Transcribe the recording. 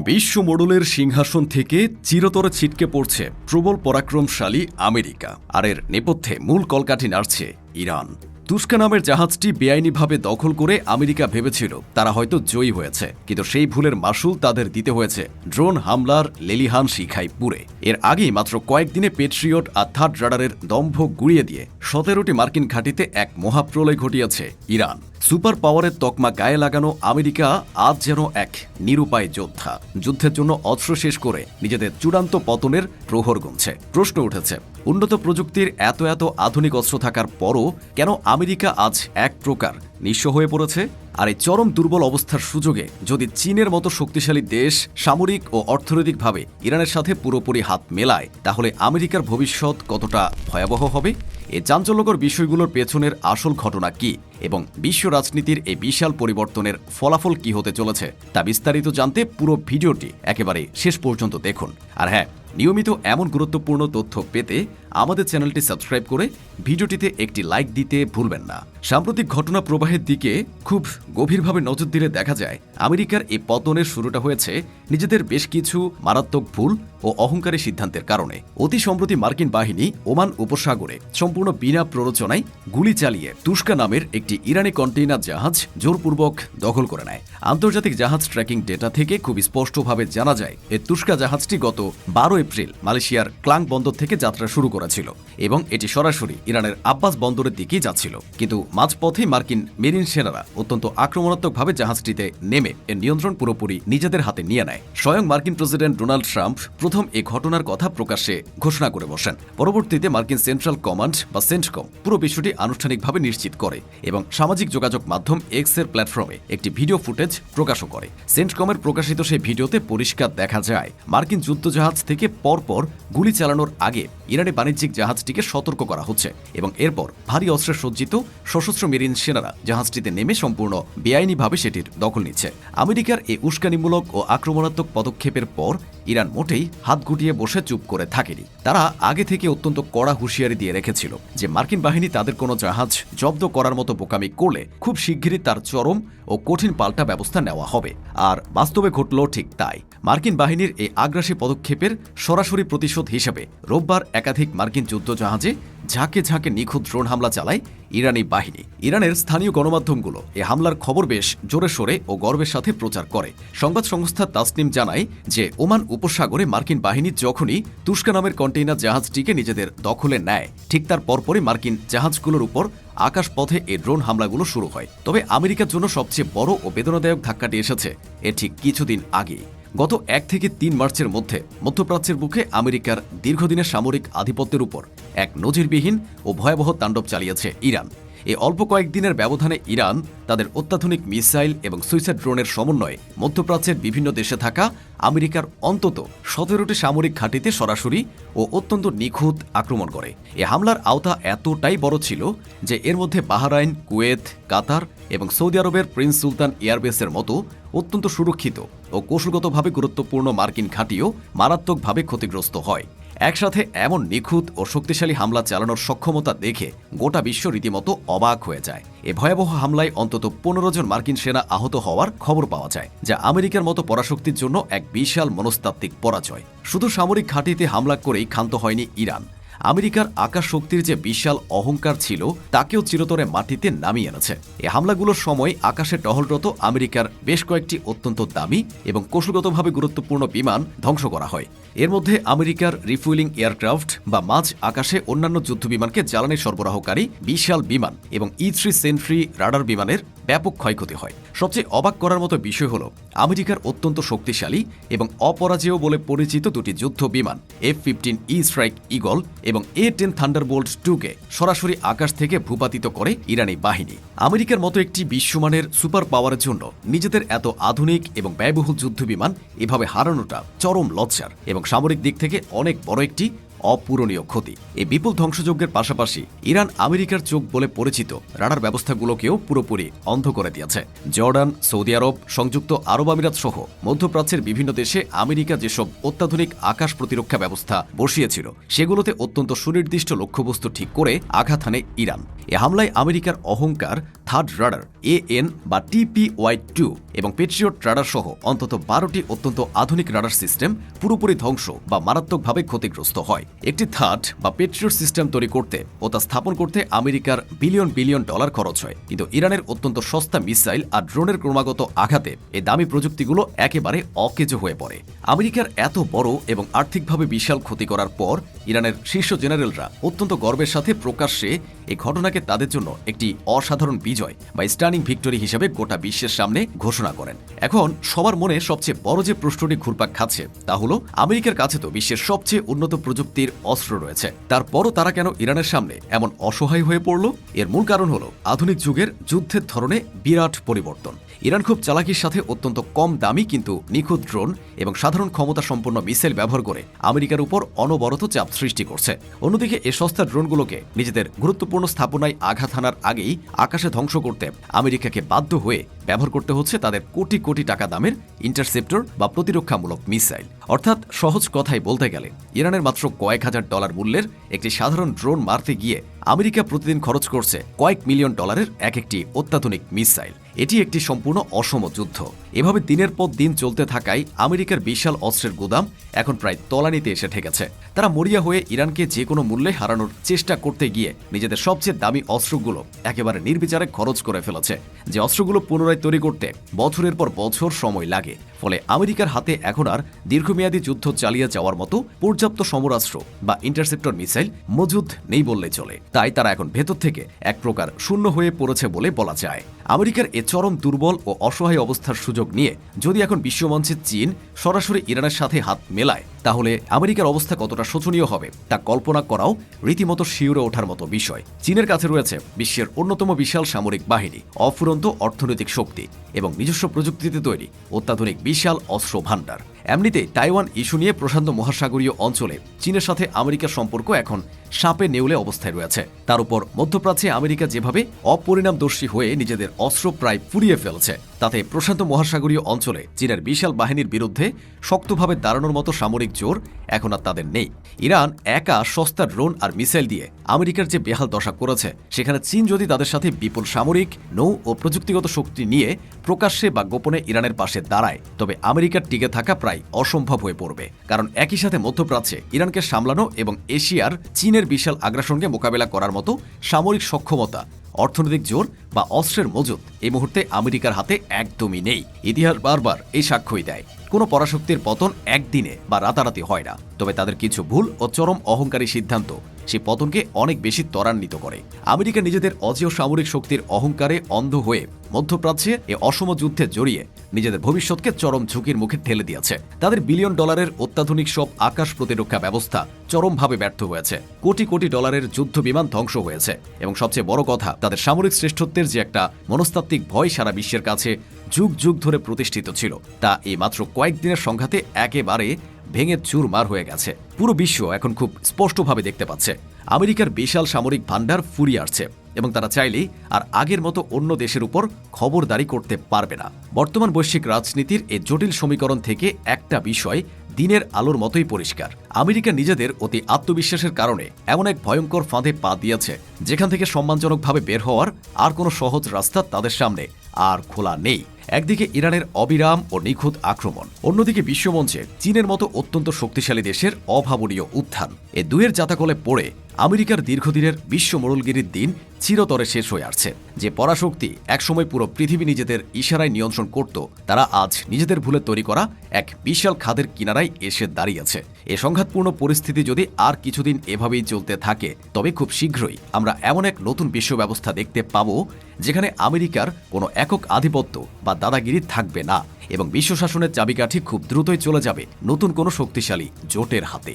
বিশ্ব মডেলের সিংহাসন থেকে চিরতরে ছিটকে পড়ছে প্রবল পরাক্রমশালী আমেরিকা, আর এর নেপথ্যে মূল কলকাঠি নাড়ছে ইরান। তুস্কা নামের জাহাজটি বেআইনিভাবে দখল করে আমেরিকা ভেবেছিল তারা হয়তো জয়ী হয়েছে, কিন্তু সেই ভুলের মাসুল তাদের দিতে হয়েছে ড্রোন হামলার লেলিহান শিখাই পুরে। এর আগেই মাত্র কয়েকদিনে পেট্রিয়ট আর থার্ড রাডারের দম্ভ গুড়িয়ে দিয়ে 17টি মার্কিন ঘাঁটিতে এক মহাপ্রলয় ঘটিয়েছে ইরান। সুপার পাওয়ারের তকমা গায়ে লাগানো আমেরিকা আজ যেন এক নিরুপায় যোদ্ধা, যুদ্ধের জন্য অস্ত্র শেষ করে নিজেদের চূড়ান্ত পতনের প্রহর গুনছে। প্রশ্ন উঠেছে, উন্নত প্রযুক্তির এত আধুনিক অস্ত্র থাকার পরও কেন আমেরিকা আজ এক প্রকার নিঃস্ব হয়ে পড়েছে? আর এই চরম দুর্বল অবস্থার সুযোগে যদি চীনের মতো শক্তিশালী দেশ সামরিক ও অর্থনৈতিকভাবে ইরানের সাথে পুরোপুরি হাত মেলায়, তাহলে আমেরিকার ভবিষ্যৎ কতটা ভয়াবহ হবে? এই চাঞ্চল্যকর বিষয়গুলোর পেছনের আসল ঘটনা কি এবং বিশ্ব রাজনীতির এই বিশাল পরিবর্তনের ফলাফল কি হতে চলেছে তা বিস্তারিত জানতে পুরো ভিডিওটি একেবারে শেষ পর্যন্ত দেখুন। আর হ্যাঁ, নিয়মিত এমন গুরুত্বপূর্ণ তথ্য পেতে আমাদের চ্যানেলটি সাবস্ক্রাইব করে ভিডিওটিতে একটি লাইক দিতে ভুলবেন না। সাম্প্রতিক ঘটনা প্রবাহের দিকে খুব গভীরভাবে নজর দিলে দেখা যায় আমেরিকার এই পতনের শুরুটা হয়েছে নিজেদের বেশ কিছু মারাত্মক ভুল ও অহংকারী সিদ্ধান্তের কারণে। অতি সম্প্রতি মার্কিন বাহিনী ওমান উপসাগরে সম্পূর্ণ বিনা প্ররোচনায় গুলি চালিয়ে তুস্কা নামের একটি ইরানি কন্টেইনার জাহাজ জোরপূর্বক দখল করে নেয়। আন্তর্জাতিক জাহাজ ট্র্যাকিং ডেটা থেকে খুব স্পষ্টভাবে জানা যায় এই তুস্কা জাহাজটি গত 12 এপ্রিল মালয়েশিয়ার ক্লাং বন্দর থেকে যাত্রা শুরু করেছিল এবং এটি সরাসরি ইরানের আব্বাস বন্দরের দিকেই যাচ্ছিল। কিন্তু মাঝপথেই মার্কিন মেরিন সেনারা অত্যন্ত আক্রমণাত্মকভাবে জাহাজটিতে নেমে এর নিয়ন্ত্রণ পুরোপুরি নিজেদের হাতে নিয়ে নেয়। স্বয়ং মার্কিন প্রেসিডেন্ট ডোনাল্ড ট্রাম্প প্রথম এই ঘটনার কথা প্রকাশ্যে ঘোষণা করে বসেন। পরবর্তীতে মার্কিন সেন্ট্রাল কমান্ড বা সেন্টকম পুরো বিষয়টি আনুষ্ঠানিকভাবে নিশ্চিত করে এবং সামাজিক যোগাযোগ মাধ্যম এক্স এর প্ল্যাটফর্মে একটি ভিডিও ফুটেজ প্রকাশও করে। সেন্টকমের প্রকাশিত সেই ভিডিওতে পরিষ্কার দেখা যায় মার্কিন যুদ্ধজাহাজ থেকে পরপর গুলি চালানোর আগে ইরানি বাণিজ্যিক জাহাজটিকে সতর্ক করা হচ্ছে এবং এরপর ভারী অস্ত্রে সজ্জিত সশস্ত্র মেরিন সেনারা জাহাজটিতে নেমে সম্পূর্ণ বেআইনিভাবে সেটির দখল নিচ্ছে। আমেরিকার এই উস্কানিমূলক ও আক্রমণাত্মক পদক্ষেপের পর ইরান মোটেই হাত গুটিয়ে বসে চুপ করে থাকেনি। তারা আগে থেকে অত্যন্ত কড়া হুঁশিয়ারি দিয়ে রেখেছিল যে মার্কিন বাহিনী তাদের কোনো জাহাজ জব্দ করার মতো বোকামি করলে খুব শিগগিরই তার চরম ও কঠিন পাল্টা ব্যবস্থা নেওয়া হবে। আর বাস্তবে ঘটল ঠিক তাই। মার্কিন বাহিনীর এই আগ্রাসী পদক্ষেপের সরাসরি প্রতিশোধ হিসেবে রোববার একাধিক মার্কিন যুদ্ধজাহাজে ঝাঁকে ঝাঁকে নিখুঁত ড্রোন হামলা চালায় ইরানি বাহিনী। ইরানের স্থানীয় গণমাধ্যমগুলো এই হামলার খবর বেশ জোরে সোরে ও গর্বের সাথে প্রচার করে। সংবাদ সংস্থা তাসনিম জানায় যে ওমান উপসাগরে মার্কিন বাহিনী যখনই তুস্কা নামের কন্টেইনার জাহাজটিকে নিজেদের দখলে নেয়, ঠিক তার পরপরই মার্কিন জাহাজগুলোর উপর আকাশপথে এই ড্রোন হামলাগুলো শুরু হয়। তবে আমেরিকার জন্য সবচেয়ে বড় ও বেদনাদায়ক ধাক্কাটি এসেছে এর ঠিক কিছুদিন আগে। গত 1 থেকে 3 মার্চের মধ্যে মধ্যপ্রাচ্যের বুকে আমেরিকার দীর্ঘদিনের সামরিক আধিপত্যের উপর এক নজিরবিহীন ও ভয়াবহ তাণ্ডব চালিয়েছে ইরান। এই অল্প কয়েকদিনের ব্যবধানে ইরান তাদের অত্যাধুনিক মিসাইল এবং সুইসাইড ড্রোনের সমন্বয়ে মধ্যপ্রাচ্যের বিভিন্ন দেশে থাকা আমেরিকার অন্তত 17টি সামরিক ঘাঁটিতে সরাসরি ও অত্যন্ত নিখুঁত আক্রমণ করে। এ হামলার আওতা এতটাই বড় ছিল যে এর মধ্যে বাহরাইন, কুয়েত, কাতার এবং সৌদি আরবের প্রিন্স সুলতান এয়ারবেসের মতো অত্যন্ত সুরক্ষিত ও কৌশলগতভাবে গুরুত্বপূর্ণ মার্কিন ঘাঁটিও মারাত্মকভাবে ক্ষতিগ্রস্ত হয়। একসাথে এমন নিখুঁত ও শক্তিশালী হামলা চালানোর সক্ষমতা দেখে গোটা বিশ্ব রীতিমতো অবাক হয়ে যায়। এ ভয়াবহ হামলায় অন্তত 15 জন মার্কিন সেনা আহত হওয়ার খবর পাওয়া যায়, যা আমেরিকার মতো পরাশক্তির জন্য এক বিশাল মনস্তাত্ত্বিক পরাজয়। শুধু সামরিক ঘাঁটিতে হামলা করেই ক্ষান্ত হয়নি ইরান। আমেরিকার আকাশ শক্তির যে বিশাল অহংকার ছিল তাকেও চিরতরে মাটিতে নামিয়ে এনেছে। এই হামলাগুলোর সময় আকাশে টহলরত আমেরিকার বেশ কয়েকটি অত্যন্ত দামি এবং কৌশলগতভাবে গুরুত্বপূর্ণ বিমান ধ্বংস করা হয়। এর মধ্যে আমেরিকার রিফুয়েলিং এয়ারক্রাফট বা মাঝ আকাশে অন্যান্য যুদ্ধবিমানকে জ্বালানি সরবরাহকারী বিশাল বিমান এবং E-3 সেন্ট্রি রাডার বিমানের ব্যাপক ক্ষয়ক্ষতি হয়। সবচেয়ে অবাক করার মতো বিষয় হল আমেরিকার অত্যন্ত শক্তিশালী এবং অপরাজেয় বলে পরিচিত দুটি যুদ্ধ বিমান F-15E স্ট্রাইক ঈগল এবং A-10 থান্ডারবোল্ট 2কে সরাসরি আকাশ থেকে ভূপাতিত করে ইরানি বাহিনী। আমেরিকার মতো একটি বিশ্বমানের সুপার পাওয়ারের জন্য নিজেদের এত আধুনিক এবং ব্যয়বহুল যুদ্ধবিমান এভাবে হারানোটা চরম লজ্জার এবং সামরিক দিক থেকে অনেক বড় একটি অপূরণীয় ক্ষতি। এই বিপুল ধ্বংসযজ্ঞের পাশাপাশি ইরান আমেরিকার চোখ বলে পরিচিত রাডার ব্যবস্থাগুলোকেও পুরোপুরি অন্ধ করে দিয়েছে। জর্ডান, সৌদি আরব, সংযুক্ত আরব আমিরাত সহ মধ্যপ্রাচ্যের বিভিন্ন দেশে আমেরিকা যেসব অত্যাধুনিক আকাশ প্রতিরক্ষা ব্যবস্থা বসিয়েছিল সেগুলোতে অত্যন্ত সুনির্দিষ্ট লক্ষ্যবস্তু ঠিক করে আঘাত হানে ইরান। এ হামলায় আমেরিকার অহংকার থার্ড রাডার AN বা TPY-2 এবং পেট্রিয়ট রাডার সহ অন্তত 12টি অত্যন্ত আধুনিক রাডার সিস্টেম পুরোপুরি ধ্বংস বা মারাত্মকভাবে ক্ষতিগ্রস্ত হয়। একটি থার্ড বা পেট্রিয়ট সিস্টেম তৈরি করতে ও তা স্থাপন করতে আমেরিকার বিলিয়ন বিলিয়ন ডলার খরচ হয়, কিন্তু ইরানের অত্যন্ত সস্তা মিসাইল আর ড্রোনের ক্রমাগত আঘাতে এই দামি প্রযুক্তিগুলো একেবারে অকেজো হয়ে পড়ে। আমেরিকার এত বড় এবং আর্থিকভাবে বিশাল ক্ষতি করার পর ইরানের শীর্ষ জেনারেলরা অত্যন্ত গর্বের সাথে প্রকাশ্যে এই ঘটনাকে তাদের জন্য একটি অসাধারণ বিজয় বা স্টানিং ভিক্টরি হিসেবে গোটা বিশ্বের সামনে ঘোষণা করেন। এখন সবার মনে সবচেয়ে বড় যে প্রশ্নটি ঘুরপাক খাচ্ছে তা হলো, আমেরিকার কাছে তো বিশ্বের সবচেয়ে উন্নত প্রযুক্তির অস্ত্র রয়েছে, তারপরও তারা কেন ইরানের সামনে এমন অসহায় হয়ে পড়ল? এর মূল কারণ হলো আধুনিক যুগের যুদ্ধের ধরনে বিরাট পরিবর্তন। ইরান খুব চালাকির সাথে অত্যন্ত কম দামি কিন্তু নিখুঁত ড্রোন এবং সাধারণ ক্ষমতা সম্পন্ন মিসাইল ব্যবহার করে আমেরিকার উপর অনবরত চাপ সৃষ্টি করছে। অন্যদিকে এ সস্তা ড্রোনগুলোকে নিজেদের গুরুত্বপূর্ণ স্থাপনায় আঘাত হানার আগেই আকাশে ধ্বংস করতে আমেরিকাকে বাধ্য হয়ে ব্যবহার করতে হচ্ছে তাদের কোটি কোটি টাকা দামের ইন্টারসেপ্টর বা প্রতিরক্ষামূলক মিসাইল। অর্থাৎ সহজ কথায় বলতে গেলে ইরানের মাত্র কয়েক হাজার ডলার মূল্যের একটি সাধারণ ড্রোন মারতে গিয়ে আমেরিকা প্রতিদিন খরচ করছে কয়েক মিলিয়ন ডলারের এক একটি অত্যাধুনিক মিসাইল। এটি একটি সম্পূর্ণ অসম যুদ্ধ। এভাবে দিনের পর দিন চলতে থাকায় আমেরিকার বিশাল অস্ত্রের গুদাম এখন প্রায় তলানিতে এসে ঠেকেছে। তারা মরিয়া হয়ে ইরানকে যে কোনো মূল্যে হারানোর চেষ্টা করতে গিয়ে নিজেদের সবচেয়ে দামি অস্ত্রগুলো একেবারে নির্বিচারে খরচ করে ফেলেছে, যে অস্ত্রগুলো পুনরায় তৈরি করতে বছরের পর বছর সময় লাগে। ফলে আমেরিকার হাতে এখন আর দীর্ঘমেয়াদী যুদ্ধ চালিয়ে যাওয়ার মতো পর্যাপ্ত সমরাস্ত্র বা ইন্টারসেপ্টর মিসাইল মজুদ নেই বললেই চলে। তাই তারা এখন ভেতর থেকে এক প্রকার শূন্য হয়ে পড়েছে বলে বলা যায়। আমেরিকার এ চরম দুর্বল ও অসহায় অবস্থার সুযোগ নিয়ে যদি এখন বিশ্বমঞ্চে চীন সরাসরি ইরানের সাথে হাত মেলায়, তাহলে আমেরিকার অবস্থা কতটা শোচনীয় হবে তা কল্পনা করাও রীতিমতো শিউরে ওঠার মতো বিষয়। চীনের কাছে রয়েছে বিশ্বের অন্যতম বিশাল সামরিক বাহিনী, অফুরন্ত অর্থনৈতিক শক্তি এবং নিজস্ব প্রযুক্তিতে তৈরি অত্যাধুনিক বিশাল অস্ত্র ভাণ্ডার। এমনিতে তাইওয়ান ইস্যু নিয়ে প্রশান্ত মহাসাগরীয় অঞ্চলে চীনের সাথে আমেরিকার সম্পর্ক এখন সাপে নেউলে অবস্থায় রয়েছে। তার উপর মধ্যপ্রাচ্যে আমেরিকা যেভাবে অপরিণামদর্শী হয়ে নিজেদের অস্ত্র প্রায় ফুরিয়ে ফেলছে, তাতে প্রশান্ত মহাসাগরীয় অঞ্চলে চীনের বিশাল বাহিনীর বিরুদ্ধে শক্তভাবে দাঁড়ানোর মতো সামরিক জোর এখন আর তাদের নেই। ইরান একা সস্তা ড্রোন আর মিসাইল দিয়ে আমেরিকার যে বেহাল দশা করেছে, সেখানে চীন যদি তাদের সাথে বিপুল সামরিক, নৌ ও প্রযুক্তিগত শক্তি নিয়ে প্রকাশ্যে বা গোপনে ইরানের পাশে দাঁড়ায়, তবে আমেরিকার টিকে থাকা প্রায় অসম্ভব হয়ে পড়বে। কারণ একই সাথে মধ্যপ্রাচ্যে ইরানকে সামলানো এবং এশিয়ার চীনের বিশাল আগ্রাসনকে মোকাবেলা করার মতো সামরিক সক্ষমতা, অর্থনৈতিক জোর বা অস্ত্রের মজুত এই মুহূর্তে আমেরিকার হাতে একদমই নেই। ইতিহাস বারবার এই সাক্ষ্যই দেয়, কোনো পরাশক্তির পতন একদিনে বা রাতারাতি হয় না, তবে তাদের কিছু ভুল ও চরম অহংকারী সিদ্ধান্ত সেই পতনকে অনেক বেশি ত্বরান্বিত করে। আমেরিকা নিজেদের অজেয় সামরিক শক্তির অহংকারে অন্ধ হয়ে মধ্যপ্রাচ্যে এ অসম যুদ্ধে জড়িয়ে নিজেদের ভবিষ্যৎকে চরম ঝুঁকির মুখে ঠেলে দিয়েছে। তাদের বিলিয়ন ডলারের অত্যাধুনিক সব আকাশ প্রতিরক্ষা ব্যবস্থা চরমভাবে ব্যর্থ হয়েছে, কোটি কোটি ডলারের যুদ্ধ বিমান ধ্বংস হয়েছে এবং সবচেয়ে বড় কথা, তাদের সামরিক শ্রেষ্ঠত্বের যে একটা মনস্তাত্ত্বিক ভয় সারা বিশ্বের কাছে যুগ যুগ ধরে প্রতিষ্ঠিত ছিল, তা এই মাত্র কয়েকদিনের সংঘাতে একেবারে ভেঙে চুরমার হয়ে গেছে। পুরো বিশ্ব এখন খুব স্পষ্টভাবে দেখতে পাচ্ছে আমেরিকার বিশাল সামরিক ভাণ্ডার ফুরিয়ে আসছে এবং তারা চাইলেই আর আগের মতো অন্য দেশের উপর খবরদারি করতে পারবে না। বর্তমান বৈশ্বিক রাজনীতির এই জটিল সমীকরণ থেকে একটা বিষয় দিনের আলোর মতোই পরিষ্কার, আমেরিকা নিজেদের অতি আত্মবিশ্বাসের কারণে এমন এক ভয়ঙ্কর ফাঁদে পা দিয়েছে যেখান থেকে সম্মানজনকভাবে বের হওয়ার আর কোনো সহজ রাস্তা তাদের সামনে আর খোলা নেই। একদিকে ইরানের অবিরাম ও নিখুঁত আক্রমণ, অন্যদিকে বিশ্বমঞ্চে চীনের মতো অত্যন্ত শক্তিশালী দেশের অভাবনীয় উত্থান। এ দুয়ের জাতাকলে পড়ে আমেরিকার দীর্ঘদিনের বিশ্ব মোড়লগিরির দিন চিরতরে শেষ হয়ে আসছে। যে পরাশক্তি একসময় পুরো পৃথিবী নিজেদের ইশারায় নিয়ন্ত্রণ করত, তারা আজ নিজেদের ভুলে তৈরি করা এক বিশাল খাদের কিনারায় এসে দাঁড়িয়েছে। এ সংঘাতপূর্ণ পরিস্থিতি যদি আর কিছুদিন এভাবেই চলতে থাকে, তবে খুব শীঘ্রই আমরা এমন এক নতুন বিশ্ব ব্যবস্থা দেখতে পাব যেখানে আমেরিকার কোনো একক আধিপত্য বা দাদাগিরি থাকবে না এবং বিশ্ব শাসনের চাবিকাঠি খুব দ্রুতই চলে যাবে নতুন কোনো শক্তিশালী জোটের হাতে।